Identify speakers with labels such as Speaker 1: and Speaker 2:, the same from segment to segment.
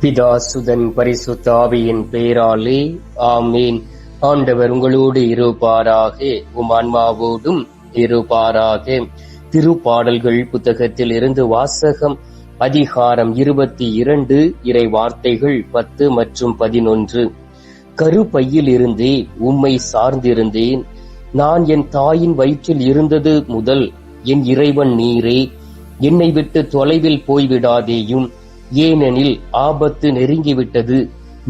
Speaker 1: பிதா சுதன் பரிசுத்த ஆவியின் பெயராலே ஆமீன். ஆண்டவர் உங்களோடு இருப்பாராக, உம் ஆன்மாவோடும் இருப்பாராக. திருப்பாடல்கள் புத்தகத்தில் இருந்து வாசகம். அதிகாரம் 22, இறை வார்த்தைகள் 10 மற்றும் 11. கருப்பையில் இருந்தே உம்மை சார்ந்திருந்தேன். நான் என் தாயின் வயிற்றில் இருந்தது முதல் என் இறைவன் நீரே. என்னை விட்டு தொலைவில் போய்விடாதேயும், ஏனெனில் ஆபத்து நெருங்கிவிட்டது,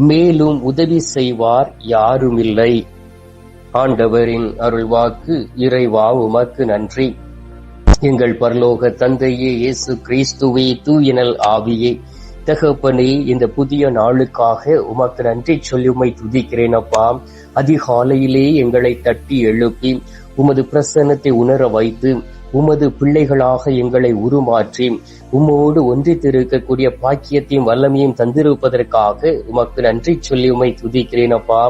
Speaker 1: மேலும் உதவி செய்வார் யாருமில்லை. ஆண்டவரின் அருள்வாக்கு. இறைவா உமக்கு நன்றி. எங்கள் பரலோக தந்தையே, இயேசு கிறிஸ்துவே, தூயனல் ஆவியே, தகப்பனே, இந்த புதிய நாளுக்காக உமக்கு நன்றி சொல்லி உம்மை துதிக்கிறேன் அப்பா. அதிகாலையிலே எங்களை தட்டி எழுப்பி உமது பிரசன்னத்தை உணர வைத்து உமது பிள்ளைகளாக எங்களை உருமாற்றி உம்மோடு ஒன்றித்திருக்கக்கூடிய பாக்கியத்தையும் வல்லமையும் தந்திருப்பதற்காக உமக்கு நன்றி சொல்லி உம்மை துதிக்கிறேன் அப்பா.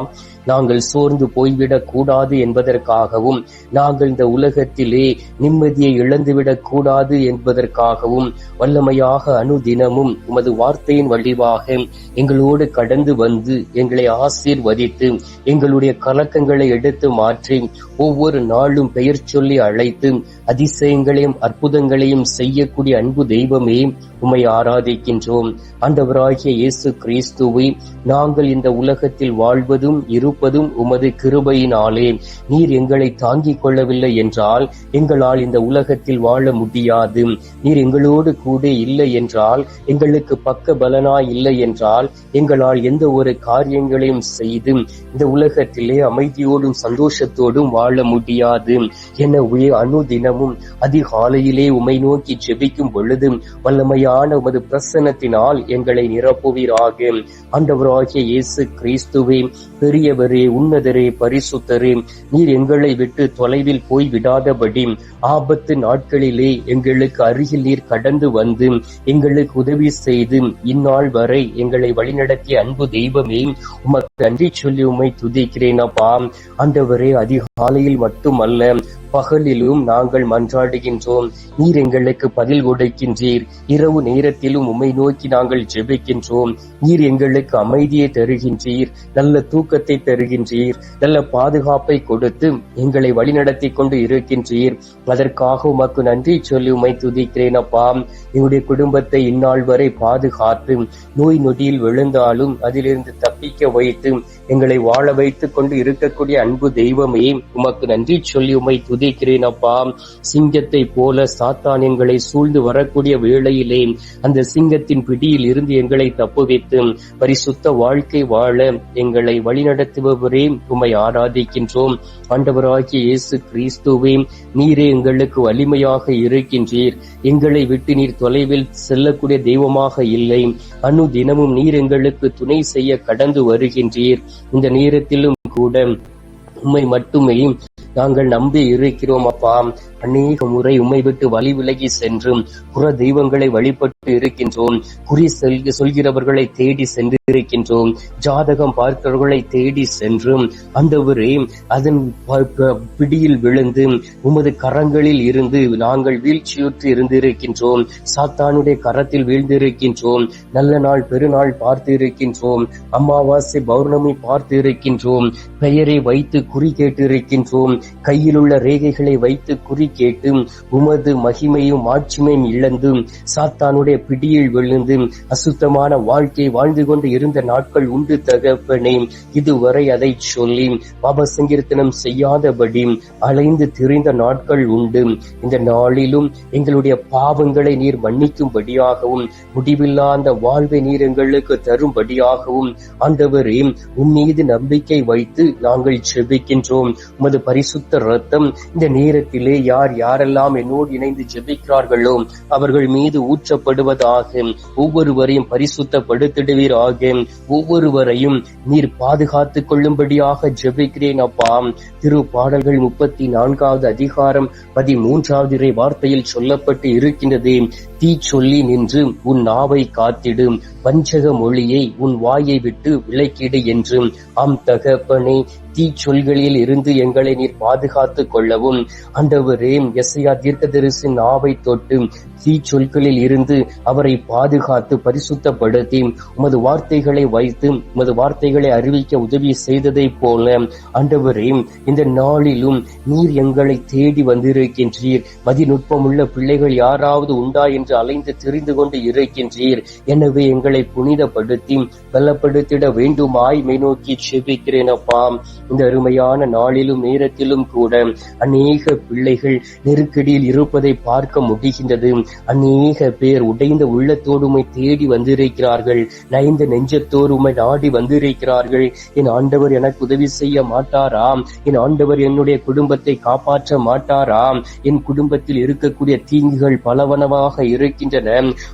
Speaker 1: நாங்கள் சோர்ந்து போய்விடக் கூடாது என்பதற்காகவும், நாங்கள் இந்த உலகத்திலே நிம்மதியை இழந்துவிடக் கூடாது என்பதற்காகவும் வல்லமையாக அனுதினமும் உமது வார்த்தையின் வழிவாக எங்களோடு கடந்து வந்து எங்களை ஆசீர்வதித்து எங்களுடைய கலக்கங்களை எடுத்து மாற்றி ஒவ்வொரு நாளும் பெயர் சொல்லி அழைத்து அதிசயங்களையும் அற்புதங்களையும் செய்யக்கூடிய அன்பு தெய்வமே, உம்மை ஆராதிக்கின்றோம். ஆண்டவராகிய இயேசு கிறிஸ்துவை, நாங்கள் இந்த உலகத்தில் வாழ்வதும் இருப்பதும் உமது கிருபையினாலே. நீர் எங்களை தாங்கிக் கொள்ளவில்லை என்றால் எங்களால் இந்த உலகத்தில் வாழ முடியாது. நீர் எங்களோடு கூட இல்லை என்றால், எங்களுக்கு பக்க பலனாய் இல்லை என்றால், எங்களால் எந்த ஒரு காரியங்களையும் செய்து இந்த உலகத்திலே அமைதியோடும் சந்தோஷத்தோடும் வாழ முடியாது. எனவே அனுதினமும் அதிகாலையிலே உம்மை நோக்கி ஜெபிக்கும் பொழுது வல்லமையான உமது பிரசன்னத்தினால் எங்களை நிரப்புவீராக. ஆண்டவராகிய இயேசு கிறிஸ்துவே, பெரியவரே, உன்னதரே, பரிசுத்தரே, நீர் எங்களை விட்டு தொலைவில் போய் விடாதபடி ஆபத்து நாட்களிலே எங்களுக்கு அருகில் நீர் கடந்து வந்து எங்களுக்கு உதவி செய்து இந்நாள் வரை எங்களை வழிநடத்திய அன்பு தெய்வமே, உமக்கு நன்றி சொல்லி உம்மை துதிக்கிறேன் அப்பா. ஆண்டவரே, அதிகாலையில் மட்டுமல்ல பகலிலும் நாங்கள் மன்றாடுகின்றோம். நீர் எங்களுக்கு பதில் கொடுக்கின்றீர். இரவு நேரத்திலும் உம்மை நோக்கி நாங்கள் ஜெபிக்கின்றோம். நீர் எங்களுக்கு அமைதியை தருகின்றீர், நல்ல தூக்கத்தை தருகின்றீர், நல்ல பாதுகாப்பை கொடுத்து எங்களை வழிநடத்தி கொண்டு இருக்கின்றீர். அதற்காக உமக்கு நன்றி சொல்லி உம்மை துதிக்கிறேன் அப்பா. எங்களுடைய குடும்பத்தை இந்நாள் வரை பாதுகாத்து நோய் நொடியில் விழுந்தாலும் அதிலிருந்து தப்பிக்க வைத்து எங்களை வாழ வைத்துக் கொண்டு இருக்கக்கூடிய அன்பு தெய்வமே, உமக்கு நன்றி சொல்லி உம்மை துதிக்கிறேன் அப்பா. சிங்கத்தை போல சாத்தான் எங்களை சூழ்ந்து வரக்கூடிய வேளையிலே அந்த சிங்கத்தின் பிடியில் இருந்து எங்களை தப்புவித்து பரிசுத்த வாழ்க்கை வாழ எங்களை வழிநடத்துபவரே, உம்மை ஆராதிக்கின்றோம். ஆண்டவராகிய இயேசு கிறிஸ்துவே, நீரே எங்களுக்கு வலிமையாக இருக்கின்றீர். எங்களை விட்டு நீர் தொலைவில் செல்லக்கூடிய தெய்வமாக இல்லை. அனுதினமும் நீர் எங்களுக்கு துணை செய்ய கடந்து வருகின்றீர். இந்த நேரத்திலும் கூட உம்மை மட்டுமே நாங்கள் நம்பி இருக்கிறோம் அப்பா. அநேக முறை உம்மை விட்டு வழி விலகி சென்றும் புற தெய்வங்களை வழிபட்டு இருக்கின்றோம். குறி சொல்கிறவர்களை தேடி சென்று இருக்கின்றோம். ஜாதகம் பார்க்கிறவர்களை தேடி சென்றும் ஆண்டவரே அதன் பிடியில் விழுந்து உமது கரங்களில் இருந்து நாங்கள் வீழ்ச்சியுற்று இருந்திருக்கின்றோம். சாத்தானுடைய கரத்தில் வீழ்ந்திருக்கின்றோம். நல்ல நாள் பெருநாள் பார்த்து இருக்கின்றோம். அமாவாசை பௌர்ணமி பார்த்து இருக்கின்றோம். பெயரை வைத்து குறி கேட்டு இருக்கின்றோம். கையில் உள்ள ரேகைகளை வைத்து குறி கேட்டு உமது மகிமையும் ஆட்சிமையும் இழந்து சாத்தானுடைய பிடியில் விழுந்து அசுத்தமான வாழ்க்கை வாழ்ந்து கொண்டு இருந்த நாட்கள் உண்டு தகப்பனே. இதுவரை அதை சொல்லி பாப சங்கீர்த்தனம் செய்யாதபடி அலைந்து திரிந்த நாட்கள் உண்டு. இந்த நாளிலும் எங்களுடைய பாவங்களை நீர் மன்னிக்கும்படியாகவும் முடிவில்லா அந்த வாழ்வை நீர் எங்களுக்கு தரும்படியாகவும் ஆண்டவரே, உம்மீது நம்பிக்கை வைத்து நாங்கள் ஜெபிக்கின்றோம். உமது பரிசுத்த ரத்தம் இந்த நேரத்திலே யாரெல்லாம் என்னோடு இணைந்து ஜெபிக்கிறார்களோ அவர்கள் மீது ஊற்றப்படுவதாக. ஒவ்வொருவரையும் பரிசுத்தப்படுத்திடுவீராக. ஒவ்வொருவரையும் நீர் பாதுகாத்துக் கொள்ளும்படியாக ஜெபிக்கிறேன் அப்பா. திருப்பாடல்கள் 34வது அதிகாரம் 13வது இறை வார்த்தையில் சொல்லப்பட்டு இருக்கின்றது. தீ சொல்லி நின்று உன் நாவை காத்திடும், வஞ்சக மொழியை உன் வாயை விட்டு விலக்கிடு என்று. ஆம் தகப்பனே, தீச்சொல்களில் இருந்து எங்களை நீர் பாதுகாத்துக் கொள்ளவும். ஆண்டவரே, எசையா தீர்க்கதரிசியின் நாவை தொட்டு தீச்சொல்களில் இருந்து அவரை பாதுகாத்து பரிசுத்தப்படுத்தி உமது வார்த்தைகளை வைத்து உமது வார்த்தைகளை அறிவிக்க உதவி செய்ததை போல ஆண்டவரே, இந்த நாளிலும் நீர் எங்களை தேடி வந்திருக்கின்றீர். மதிநுட்பமுள்ள பிள்ளைகள் யாராவது உண்டா என்று அலைந்து தெரிந்து கொண்டு இருக்கின்றீர். எனவே எங்களை புனிதப்படுத்தி பலப்படுத்திட வேண்டுமாய் மை நோக்கி செபிக்கிறேன் அப்பா. இந்த அருமையான நாளிலும் நேரத்திலும் கூட அநேக பிள்ளைகள் நெருக்கடியில் இருப்பதை பார்க்க முடிகின்றது. அநேக பேர் உடைந்த உள்ளத்தோடுமை தேடி வந்திருக்கிறார்கள், நைந்த நெஞ்சத்தோடுமை நாடி வந்திருக்கிறார்கள். என் ஆண்டவர் எனக்கு உதவி செய்ய மாட்டாராம்? என் ஆண்டவர் என்னுடைய குடும்பத்தை காப்பாற்ற மாட்டாராம்? என் குடும்பத்தில் இருக்கக்கூடிய தீங்குகள் பலவனமாக இருக்கின்றன,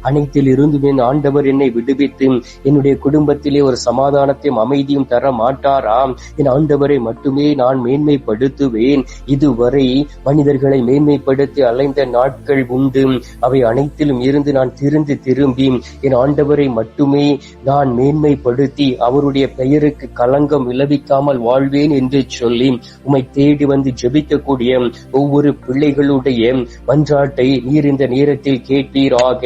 Speaker 1: அனைத்தில் இருந்தும் என் ஆண்டவர் என்னை விடுவித்து என்னுடைய குடும்பத்திலே ஒரு சமாதானத்தையும் அமைதியும் தர மாட்டாராம்? என் ஆண்டவரை மட்டுமே நான் மேன்மைப்படுத்துவேன். இதுவரை மனிதர்களை மேன்மைப்படுத்தி அலைந்த நாட்கள் உண்டு. அவை அனைத்திலும் இருந்து நான் திரும்பி என் ஆண்டவரை மட்டுமே நான் மேன்மைப்படுத்தி அவருடைய பெயருக்கு களங்கம் விளைவிக்காமல் வாழ்வேன் என்று சொல்லி உம்மை தேடி வந்து ஜெபிக்கக்கூடிய ஒவ்வொரு பிள்ளைகளுடைய மன்றாட்டை நீர் இந்த நேரத்தில் கேட்பீராக.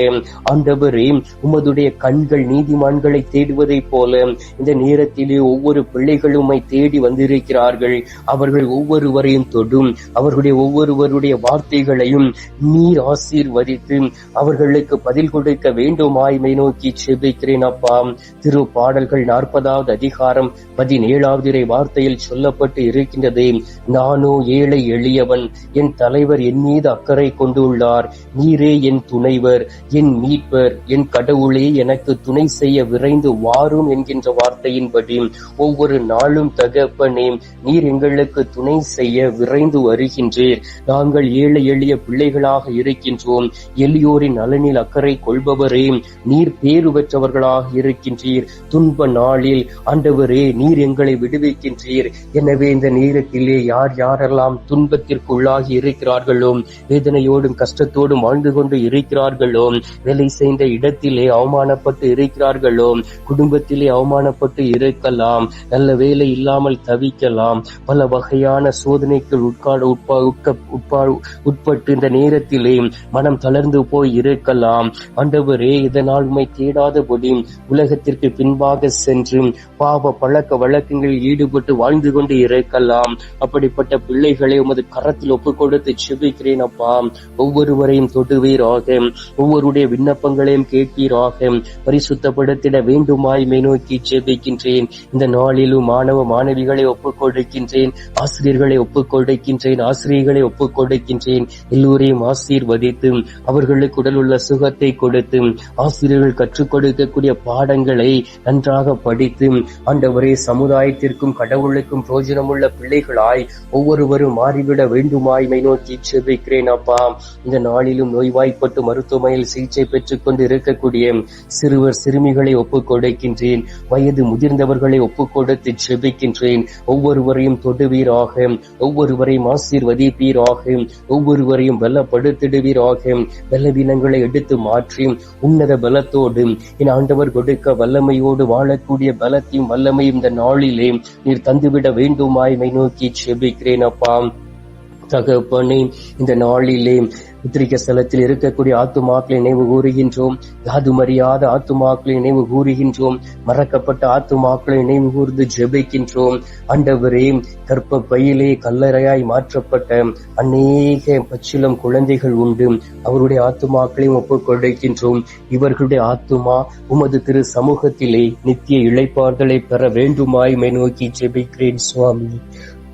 Speaker 1: ஆண்டவரே, உமதுடைய கண்கள் நீதிமான்களை தேடுவதை போல இந்த நேரத்திலே ஒவ்வொரு பிள்ளைகளும் உம்மை தேடி வந்திருக்கிறார்கள். அவர்கள் ஒவ்வொருவரையும் தொடும், அவர்களுடைய ஒவ்வொருவருடைய வார்த்தைகளையும் நீர் ஆசீர்வதித்து அவர்களுக்கு பதில் கொடுக்க வேண்டுமாய் மை நோக்கி செபிக்கிறேன் அப்பா. திரு பாடல்கள் 40வது அதிகாரம் 17வது வார்த்தையில் சொல்லப்பட்டு இருக்கின்றது, நானோ ஏழை எளியவன், என் தலைவர் என் மீது அக்கறை கொண்டுள்ளார். நீரே என் துணைவர், என் மீட்பர், என் கடவுளே, எனக்கு துணை செய்ய விரைந்து வாரும் என்கின்ற வார்த்தையின்படி ஒவ்வொரு நாளும் தகப்பனே, நீர் எங்களுக்கு துணை செய்ய விரைந்து வருகின்றீர். நாங்கள் ஏழை எளிய பிள்ளைகளாக இருக்கின்றோம். எளியோரின் நலனில் அக்கறை கொள்பவரே, நீர் பேறு பெற்றவர்களாக இருக்கின்றீர். துன்ப நாளில் ஆண்டவரே, நீர் எங்களை விடுவிக்கின்றீர். எனவே இந்த நேரத்திலே யார் யாரெல்லாம் துன்பத்திற்கு உள்ளாகி இருக்கிறார்களோ, வேதனையோடும் கஷ்டத்தோடும் வாழ்ந்து கொண்டு இருக்கிறார்களோ, வேலை செய்த இடத்திலே அவமானப்பட்டு இருக்கிறார்களோ, குடும்பத்திலே அவமானப்பட்டு இருக்கலாம், நல்ல வேலை இல்லாமல் தவிக்கலாம், பல வகையான சோதனைக்கு உட்பட்டு இந்த நேரத்திலே மனம் தளர்ந்து போய் இருக்கலாம். ஆண்டவரே, இதனால் உம்மை தேடாதபடி உலகத்திற்கு பின்பாக சென்று பாவ பழக்க வழக்கங்களில் ஈடுபட்டு வாழ்ந்து கொண்டு இருக்கலாம். அப்படிப்பட்ட பிள்ளைகளை உமது கரத்தில் ஒப்புக் கொடுத்து செபிக்கிறேன் அப்பா. ஒவ்வொருவரையும் தொடுவீராக, ஒவ்வொருடைய விண்ணப்பங்களையும் கேட்பீராக, பரிசுத்தப்படுத்திட வேண்டுமாய் மை நோக்கி செபிக்கின்றேன். இந்த நாளிலும் மாணவ மாணவிகளை ஒப்புக் கொடுக்கின்றேன், ஆசிரியர்களை ஒப்புக் கொடுக்கின்றேன், ஆசிரியர்களை ஒப்புக் கொடுக்கின்றேன். எல்லோரையும் ஆசீர்வதித்து அவர்களுக்கு உடல் உள்ள சுகத்தை கொடுத்து ஆசிரியர்கள் கற்றுக் கொடுக்கக்கூடிய பாடங்களை நன்றாக படித்து ஆண்டவரே, சமுதாயத்திற்கும் கடவுளுக்கும் பிரயோஜனமுள்ள பிள்ளைகளாய் ஒவ்வொருவரும் மாறிவிட வேண்டுமாய் மை நோக்கி செபிக்கிறேன் அப்பா. இந்த நாளிலும் நோய்வாய்ப்பட்டு மருத்துவமனையில் சிகிச்சை பெற்றுக் கொண்டு இருக்கக்கூடிய சிறுவர் சிறுமிகளை ஒப்புக் கொடுக்கின்றேன். வயது முதிர்ந்தவர்களை ஒப்புக் கொடுத்து செபிக்கின்றேன். ஒவ்வொருவரையும் தொடுவீராக, ஒவ்வொருவரையும் ஆசீர்வதிப்பீராக, ஒவ்வொருவரையும் பலப்படுத்திடுவீராக. பலவீனங்களை எடுத்து மாற்றி உன்னத பலத்தோடு என் ஆண்டவர் கொடுக்க வல்லமையோடு வாழக்கூடிய பலத்தையும் வல்லமையும் இந்த நாளிலே நீர் தந்துவிட வேண்டுமாய் மை நோக்கி செபிக்கிறேன் அப்பா. தகப்பனே, இந்த நாளிலே உத்திரிக்க ஸ்தலத்தில் இருக்கக்கூடிய ஆத்துமாக்களை நினைவு கூறுகின்றோம். யாதுமறியாத ஆத்துமாக்களை நினைவு கூறுகின்றோம். மறக்கப்பட்ட ஆத்துமாக்களை நினைவு கூர்ந்து ஜெபிக்கின்றோம். ஆண்டவரே, கற்ப பையிலே கல்லறையாய் மாற்றப்பட்ட அநேக பச்சிளம் குழந்தைகள் உண்டு. அவருடைய ஆத்துமாக்களையும் ஒப்புக் கொடுக்கின்றோம். இவர்களுடைய ஆத்துமா உமது திரு சமூகத்திலே நித்திய இளைப்பாறுதலை பெற வேண்டுமாய் மை நோக்கி ஜெபிக்கிறேன் சுவாமி.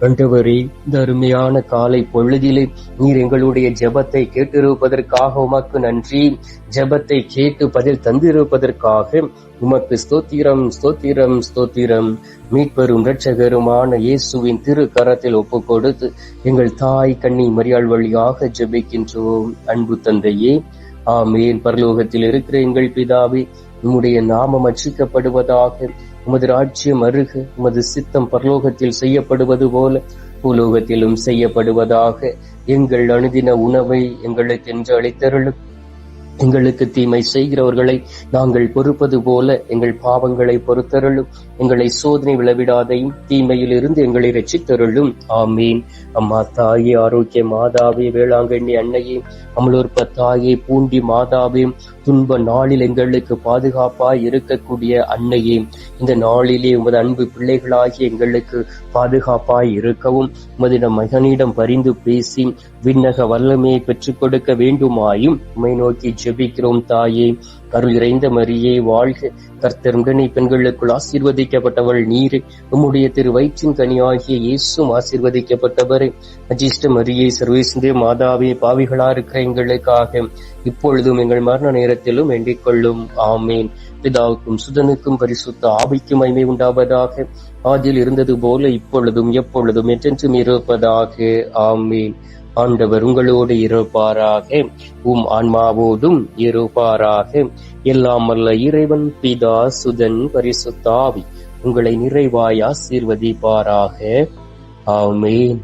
Speaker 1: ஆண்டவரே, இந்த அருமையான காலை பொழுதிலே நீர் எங்களுடைய ஜெபத்தை கேட்டிருப்பதற்காக உமக்கு நன்றி. ஜெபத்தை கேட்டு பதில் தந்திருப்பதற்காக உமக்கு ஸ்தோத்திரம், ஸ்தோத்திரம், ஸ்தோத்திரம். மீட்பெரும் இரட்சகருமான இயேசுவின் திரு கரத்தில் ஒப்புக் கொடுத்து எங்கள் தாய் கன்னி மரியாள் வழியாக ஜெபிக்கின்றோம். அன்பு தந்தையே, ஆமேன். பரலோகத்தில் இருக்கிற எங்கள் பிதாவே, உம்முடைய நாமம் அர்ச்சிக்கப்படுவதாக, உமது ராஜ்யம் அருக, உமது சித்தம் பரலோகத்தில் செய்யப்படுவது போல பூலோகத்திலும் செய்யப்படுவதாக. எங்கள் அனுதின உணவை எங்களுக்கு என்று அளித்தருளும். எங்களுக்கு தீமை செய்கிறவர்களை நாங்கள் பொறுப்பது போல எங்கள் பாவங்களை பொறுத்தருளும். எங்களை சோதனை விளைவிடாதையும் தீமையில் இருந்து எங்களை ரட்சித்தருளும். ஆமீன். அம்மா தாயே, ஆரோக்கிய மாதாவே, வேளாங்கண்ணி அன்னையே, அமலோற்ப தாயே, பூண்டி மாதாவே, துன்ப நாளில் எங்களுக்கு பாதுகாப்பாய் இருக்கக்கூடிய அன்னையே, இந்த நாளிலே உமது அன்பு பிள்ளைகளாகி எங்களுக்கு பாதுகாப்பாய் இருக்கவும் உமது மகனிடம் பரிந்து பேசி விண்ணக வல்லமையை பெற்றுக் கொடுக்க வேண்டுமாயும் உம்மை நோக்கி ஜெபிக்கிறோம். தாயே, அருள் இறைந்த மரியே வாழ்க. கர்த்தர் உடனே பெண்களுக்குள் ஆசீர்வதிக்கப்பட்டவள் நீரே. உம்முடைய திரு வயிற்றின் கனியாகிய இயேசுவும் ஆசீர்வதிக்கப்பட்டவரே. அஜிஷ்ட மரியே, சர்வேசுதே மாதாவே, பாவிகளா இருக்கிற எங்களுக்காக இப்பொழுதும் எங்கள் மரண நேரத்திலும் வேண்டிக் கொள்ளும். ஆமேன். பிதாவுக்கும் சுதனுக்கும் பரிசுத்த ஆவிக்கும் மகிமை உண்டாவதாக. ஆதியில் இருந்தது போல இப்பொழுதும் எப்பொழுதும் என்றென்றும் இருப்பதாக. ஆமேன். ஆண்டவர் உங்களோடு இருப்பாராக, உம் ஆன்மாவோடும் இருப்பாராக. எல்லாம் வல்ல இறைவன் பிதா, சுதன், பரிசுத்த ஆவி உங்களை நிறைவாய் ஆசீர்வதிப்பாராக. ஆமேன்.